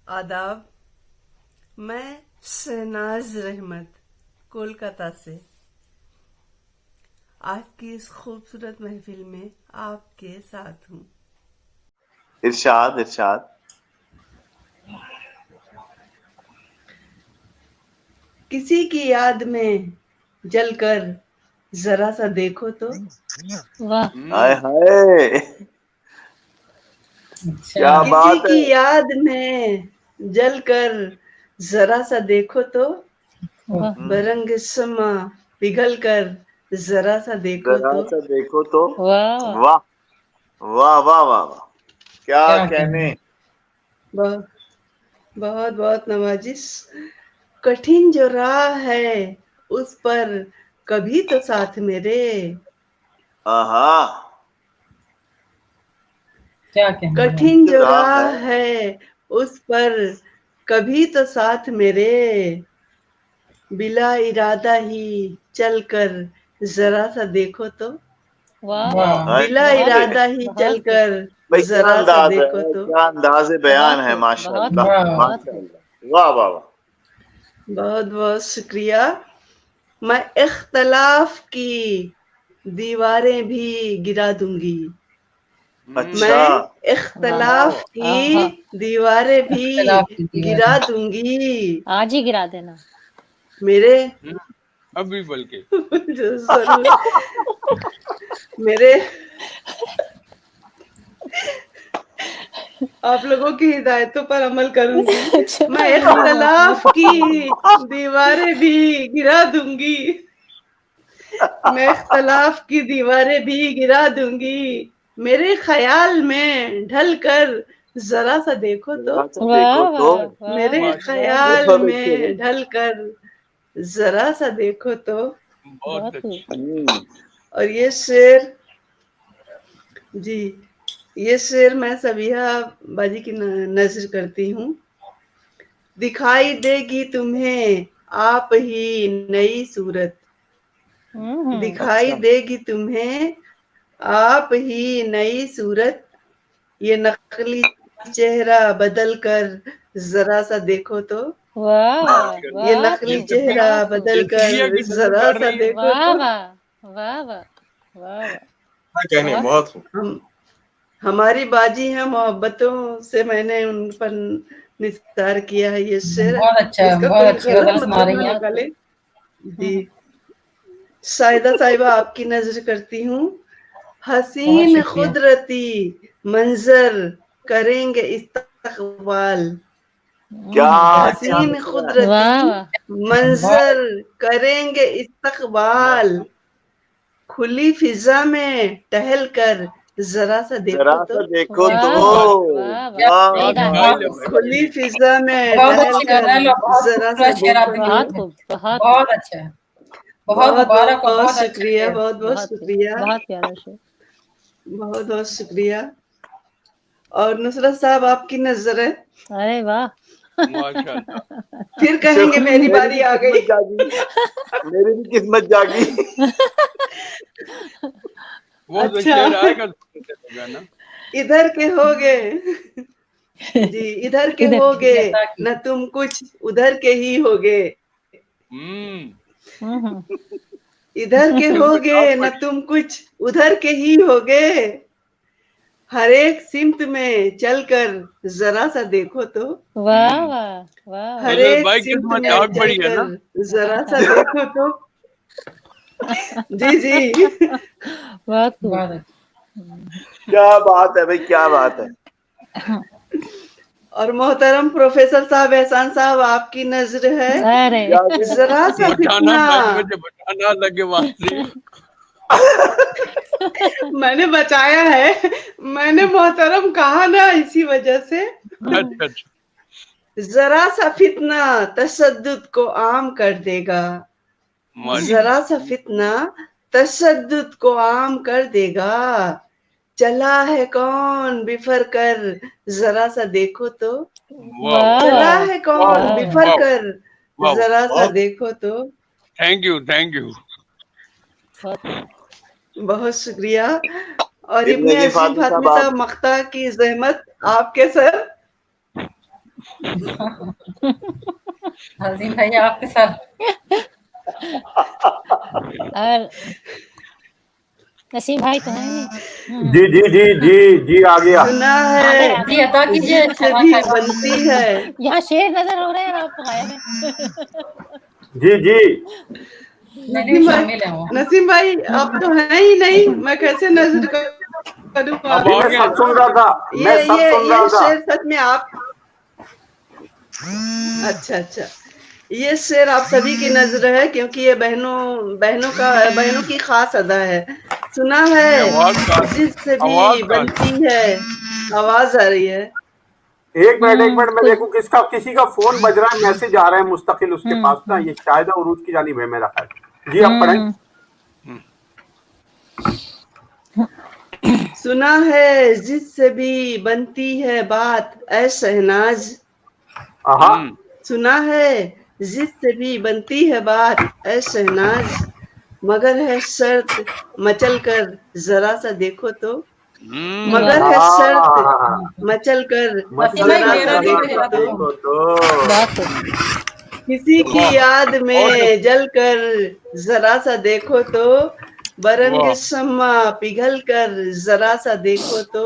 आदाब। मैं शहनाज रहमत कोलकाता से आज की इस खूबसूरत महफिल में आपके साथ हूँ। इरशाद इरशाद। किसी की याद में जलकर जरा सा देखो तो। वाह हाय हाय, क्या किसी बात की है। याद में जलकर जरा सा देखो तो। वाह बरंग समा पिघल कर जरा सा देखो जरा तो। सा देखो तो। वाह वाह वाह वाह वाह वाह, क्या कहने। बहुत बहुत बहुत नवाजिश। कठिन जो राह है उस पर कभी तो साथ मेरे। आहा, क्या कहना है। कठिन जो राह राह है। है उस पर कभी तो साथ मेरे। बिला इरादा ही चलकर जरा सा देखो तो। वाह वाह हाय बिला हाय। इरादा ही बहुत चलकर भाई क्या जरा सा अंदाज देखो है, तो। क्या अंदाज बयान बहुत है। खूब, बहुत माशाल्लाह खूब, वाह बहुत खूब। माशाल्लाह, वाह वाह वाह। बहुत बहुत शुक्रिया। मैं इख्तलाफ की दीवारें भी गिरा दूंगी। अच्छा, मैं वाह इख्तलाफ आहा की दीवारें भी इख्तिलाफ की दीवारें। गिरा दूंगी। आज ही गिरा देना। मेरे अभी बल्कि जो जरूर मेरे आप लोगों की हिदायतों पर अमल करूंगी। अच्छा मैं अभी नहीं मानती इख्तलाफ की दीवारें भी गिरा दूंगी। मैं इख्तलाफ की दीवारें भी गिरा दूंगी। मेरे ख्याल में ढल कर जरा सा देखो तो। जरा सा देखो वाह तो। वाह वाह मेरे वाह वाह ख्याल बहुत अच्छे में ढल कर जरा सा देखो तो। बहुत बहुत खूब। अच्छे। और ये शेर जी, ये शेर मैं सबिहा बाजी की नज्र करती हूँ। दिखाई देगी तुम्हें आप ही नई सूरत। दिखाई अच्छा, देगी तुम्हें आप ही नई सूरत। ये नकली चेहरा बदल कर जरा सा देखो तो। वाह ये बहुत नकली ये खूब, कितनी चेहरा बहुत खूब। बदल कर इंसिडिया की नजर जरा कर सा रही है। देखो वाह तो। वाह वाह वाह वाह वाह क्या कहने, बहुत बहुत खूब। हम हमारी बाजी है, मोहब्बतों से मैंने उन पर निसार किया है ये शेर। बहुत अच्छा, इसका बहुत कोई अच्छी गलत गजल सुना मतलब रही ना हैं। निकाले जी। खूब। शाहिदा साहिबा आपकी नजर करती हूँ। बहुत हसीन शुक्रिया। खुदरती मंजर करेंगे इस्तकबाल। क्या क्या हसीन मिसरा है। खुदरती वाह वाह बहुत मंजर करेंगे इस्तकबाल। माशा खुली फिजा में टहल कर जरा सा जरा देखो तो। सा देखो तो। वाह वाह वाह वाह क्या वाह सही क्या डाला। वाह स्टाइल है बहुत भाई। वाह। खुली फिजा में बहुत टहल अच्छी कर गजल और बहुत जरा सा खूबसूरत शेर देखो आपने तो। बहुत लिखे हैं। खूब, बहुत खूब, बहुत अच्छा है, बहुत बहुत बहुत मुबारक और बहुत बहुत अच्छा शुक्रिया, शेर। बहुत बहुत बहुत खूब, शुक्रिया, बहुत प्यारा शेर। बहुत बहुत शुक्रिया। और नुसरत साहब आपकी नजर है। अरे वाह माशाल्लाह। फिर कहेंगे चलो, मेरी मेरी बारी भी आ गई। किस्मत जागी, मेरी भी किस्मत जागी। वो तो अच्छा, शेर आएगा तो चलेगा ना। इधर के होगे जी, इधर के इधर होगे जैसा कि न तुम कुछ उधर के ही होगे। हम्म हम्म इधर के होगे बताओ न पढ़। तुम कुछ उधर के ही होगे। हर एक सिमत में चलकर जरा सा देखो तो। वाह वाह वाह हर वाह फजल एक भाई सिमत किस्मत में जाग पड़ी है चलकर ना। जरा सा देखो तो। जी जी। बहुत खूब। बहुत अच्छा। क्या बात है भाई, क्या बात है। और मोहतरम प्रोफेसर साहब, एहसान साहब आपकी नजर है। अरे जागे जरा सा बचाना फितना। भाई, मुझे बचाना लगे वासी। मैंने बचाया है, मैंने मोहतरम कहा ना, इसी वजह से। अच्छा अच्छा। जरा सा फितना तशद्दुद को आम कर देगा। माशा जरा सा फितना तशद्दुद को आम कर देगा। चला है कौन बिफर कर जरा सा देखो तो। वाह वाह वाह चला वाह है वाह कौन वाह वाह बिफर वाह कर वाह। जरा सा बहुत देखो तो। Thank you thank you. बहुत खूब। बहुत शुक्रिया। और इब्ने इब्ने जी अजीम फातिमा साहब फातिमी आप। साहब मख्ता की जहमत आपके सर। हसीन भैया आपके साथ और नसीम भाई तो है नहीं। जी जी जी जी जी आ गया। सुना आ गए, है आ जी गए। अदा कीजिए। जिद से भी बनती है। यहाँ शेर नजर हो रहे हैं आपको गायब है। जी जी नहीं शामिल है वो। नसीम भाई आप तो हैं ही नहीं, मैं कैसे नजर करूँ अब आप जी आ मैं गए। सब सुन रहा था, मैं सब सुन रहा ये था। शेर सच में आप। अच्छा, ये शेर आप सभी की नजर है, क्योंकि ये बहनों की खास अदा है। सुना आवाज है कहाँ जिससे आवाज भी कहाँ बनती है। आवाज आ रही है। एक मिनट मैं देखूं किसी का फोन बज रहा है, मैसेज आ रहा है मुस्तकिल उसके पास ना, ये शायद उरूज की जानिब है मेरा ख्याल। जी आप पढ़ें। सुना है जिससे भी बनती है बात ऐ शहनाज। आहा सुना है जिससे भी बनती है बात ऐ शहनाज, मगर है शर्त मचल कर जरा सा देखो तो। मगर है शर्त मचल कर मचल जरा कर सा जरा देखो सा तो। देखो तो। बात किसी की वाह। याद और में जल कर जरा सा देखो तो। बरंग वाह शम्मा पिघल कर जरा सा देखो तो।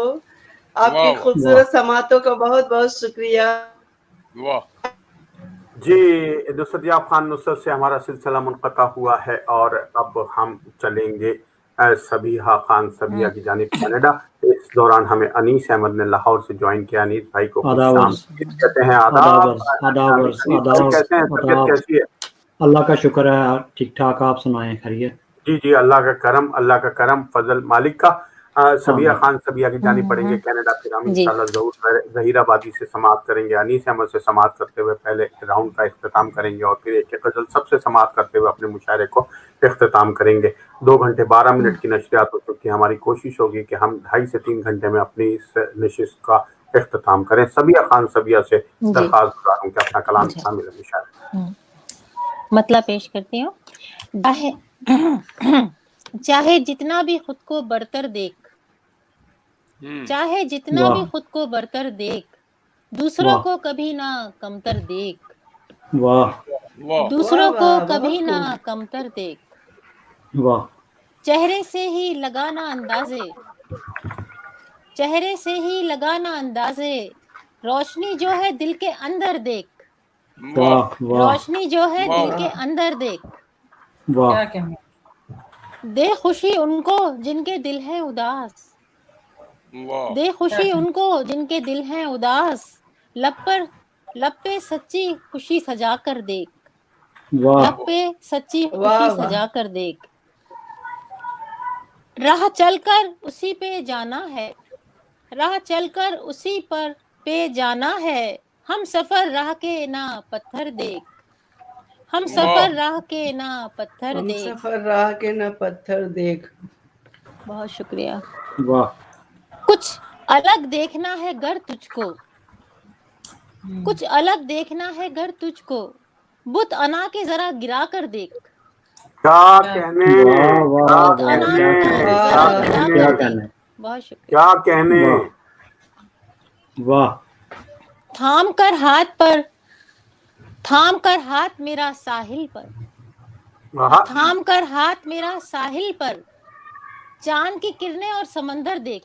आपकी वाह खूबसूरत समातों का बहुत बहुत शुक्रिया। वाह। जी नुसरत याब खान नुसरत से हमारा सिलसिला मुनक़ता हुआ है और अब हम चलेंगे सबीहा खान सबिया की जानिब कनाडा। इस दौरान हमें अनीस अहमद ने लाहौर से ज्वाइन किया। अनीस भाई को खुश शाम कहते हैं। आदाब आदावर्स अनीस भाई कैसे हैं, तबीयत आदाब। कैसी है? अल्लाह का शुक्र है, ठीक ठाक। आप सुनाएं, खैरियत? जी जी अल्लाह का करम फजल मालिक का। सबिया खान सबिया की जानिब पढ़ेंगे कनाडा, फिर हम जी। इंशाल्लाह ज़रूर ज़हीराबादी से समाप्त करेंगे। अनीस अहमद से समाप्त करते हुए पहले राउंड का इख्तिताम करेंगे और फिर एक गज़ल सबसे समाप्त करते हुए अपने मुशायरे को इख्तिताम करेंगे। 2 घंटे 12 मिनट की नशरियात हो चुकी है। हमारी कोशिश होगी कि हम 2.5 से 3 घंटे में अपनी इस नशिस्त का इख्तिताम करें। सबिया खान सबिया से दरख्वास्त गुजारूं कि अपना कलाम शामिल मुशायरे मतलब पेश करती हूँ। चाहे जितना भी खुद को बरतर देख, चाहे जितना भी खुद को बरतर देख, दूसरों को कभी ना कमतर देख। वाह दूसरों को वाह, कभी बहुत ना कमतर देख। वाह चेहरे से ही लगाना अंदाजे, चेहरे से ही लगाना अंदाजे, रोशनी जो है दिल के अंदर देख। वाह वाह रोशनी जो है दिल के अंदर देख। वाह क्या दे खुशी उनको जिनके दिल है उदास, दे खुशी उनको जिनके दिल हैं उदास। लब पे सच्ची खुशी सजा कर देख, वाह लब पे सच्ची खुशी वाह, वाह। सजा कर देख। राह चलकर उसी पे जाना है, राह चलकर उसी पर पे जाना है। हम सफर राह के ना पत्थर देख, हम सफर राह के ना पत्थर हम देख। सफर राह के ना पत्थर देख। बहुत शुक्रिया। वाह कुछ अलग देखना है गर तुझको, कुछ अलग देखना है गर तुझको, बुत अना के जरा गिरा कर देख। क्या कहने वाह वाह बुत वाह अना क्या के कहने, जरा गिरा क्या कर कहने, देख। बहुत शुक्रिया। क्या कहने। वाह थाम कर हाथ मेरा साहिल पर, थाम कर हाथ मेरा साहिल पर, चांद की किरणें और समंदर देख।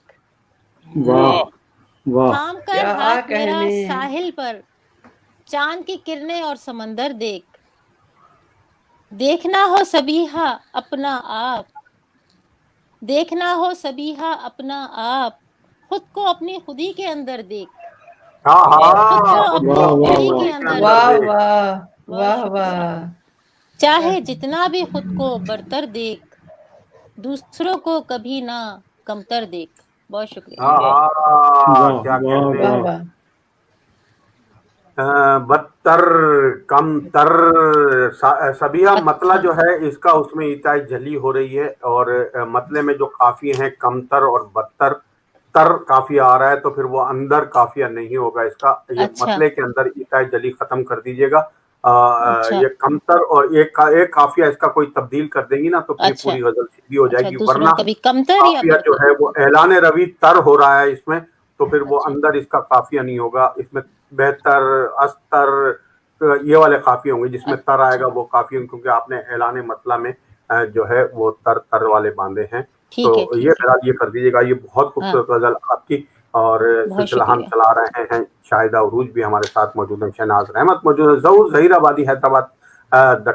वाह वाह थाम कर क्या हाथ मेरा कहने। साहिल पर, चांद की किरणें और समंदर देख। देखना हो सबीहा अपना आप, देखना हो सबीहा अपना आप, खुद को अपनी खुदी के अंदर देख, खुद को अपनी खुदी के अंदर वाह देख। वाह वाह वाह। चाहे जितना भी खुद को बरतर देख, दूसरों को कभी ना कमतर देख। बहुत शुक्रिया। क्या वाह कहने। वाह। बदतर कमतर सबिया मतला जो है इसका उसमें इताई जली हो रही है और मतले में जो काफी हैं कमतर और बदतर, तर काफी आ रहा है तो फिर वो अंदर काफिया नहीं होगा इसका। ये मतले के अंदर इताई जली खत्म कर दीजिएगा। ये कमतर और एक काफिया इसका कोई तब्दील कर देंगी ना तो फिर पूरी गजल सीधी हो जाएगी। वरना कभी कमतर काफिया जो है वो ऐलान रवि तर हो रहा है इसमें, तो फिर वो अंदर इसका काफिया नहीं होगा। इसमें बेहतर, अस्तर, ये वाले काफी होंगे। जिसमें तर आएगा वो काफी होंगे, क्योंकि आपने ऐलान मतला में जो है वो तर वाले बांधे हैं। तो ये फिलहाल ये कर दीजिएगा। ये बहुत खूबसूरत गजल आपकी। और सिलसिला हम चला रहे हैं। शाहिदा उरूज भी हमारे साथ मौजूद है, शहनाज रहमत मौजूद है, जहूर जहीराबादी हैदराबाद